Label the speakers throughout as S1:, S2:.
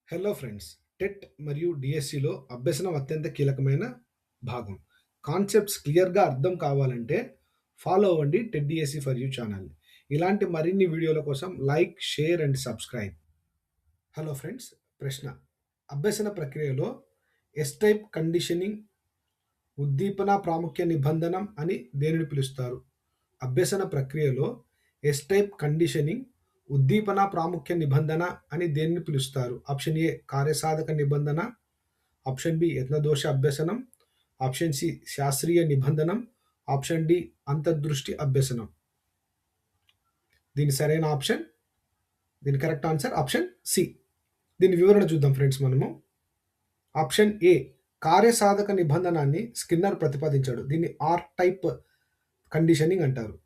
S1: Hello friends. TET మరియు డిఎస్సిలో అభ్యసనం అత్యంత కీలకమైన భాగం. కాన్సెప్ట్స్ క్లియర్‌గా అర్థం కావాలంటే ఫాలో అవ్వండి TET DSC for you channel. ఇలాంటి మరిన్ని వీడియోల కోసం like, share and subscribe. Hello friends. ప్రశ్న: అభ్యసన ప్రక్రియలో ఎస్ టైప్ కండిషనింగ్ ఉద్దీపన ప్రాముఖ్య నిబంధనం అని దేనిని పిలుస్తారు? అభ్యసన ప్రక్రియలో ఎస్ టైప్ కండిషనింగ్ ఉద్దీపన ప్రాముఖ్య నిబంధన అని దేనిని పిలుస్తారు? ఆప్షన్ ఏ కార్యసాధక నిబంధన, ఆప్షన్ బి యత్నదోష అభ్యసనం, ఆప్షన్ సి శాస్త్రీయ నిబంధనం, ఆప్షన్ డి అంతర్దృష్టి అభ్యసనం. దీని సరైన ఆప్షన్, దీని కరెక్ట్ ఆన్సర్ ఆప్షన్ సి. దీని వివరణ చూద్దాం ఫ్రెండ్స్ మనము. ఆప్షన్ ఏ కార్యసాధక నిబంధనాన్ని స్కిన్నర్ ప్రతిపాదించాడు. దీన్ని ఆర్ టైప్ కండిషనింగ్ అంటారు.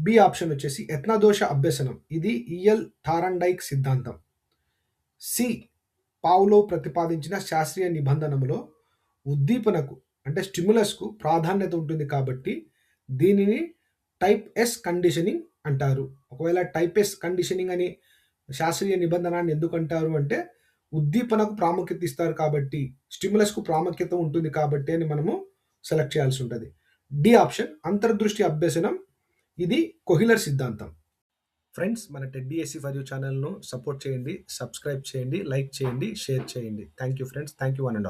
S1: బి ఆప్షన్ వచ్చేసి యత్నదోష అభ్యసనం. ఇది ఈఎల్ థారండైక్ సిద్ధాంతం. సి పావ్లోవ్ ప్రతిపాదించిన శాస్త్రీయ నిబంధనలో ఉద్దీపనకు అంటే స్టిమ్యులస్కు ప్రాధాన్యత ఉంటుంది కాబట్టి దీనిని టైప్ ఎస్ కండిషనింగ్ అంటారు. ఒకవేళ టైప్ ఎస్ కండిషనింగ్ అని శాస్త్రీయ నిబంధనాన్ని ఎందుకు అంటారు అంటే ఉద్దీపనకు ప్రాముఖ్యత ఇస్తారు కాబట్టి, స్టిమ్యులస్కు ప్రాముఖ్యత ఉంటుంది కాబట్టి అని మనము సెలెక్ట్ చేయాల్సి ఉంటుంది. డి ఆప్షన్ అంతర్దృష్టి అభ్యసనం. ఇది కొహిలర్ సిద్ధాంతం. ఫ్రెండ్స్, మన టెట్ డిఎస్సి ఫర్ యూ ఛానల్ను సపోర్ట్ చేయండి, సబ్స్క్రైబ్ చేయండి, లైక్ చేయండి, షేర్ చేయండి. Thank you friends. Thank you one and all.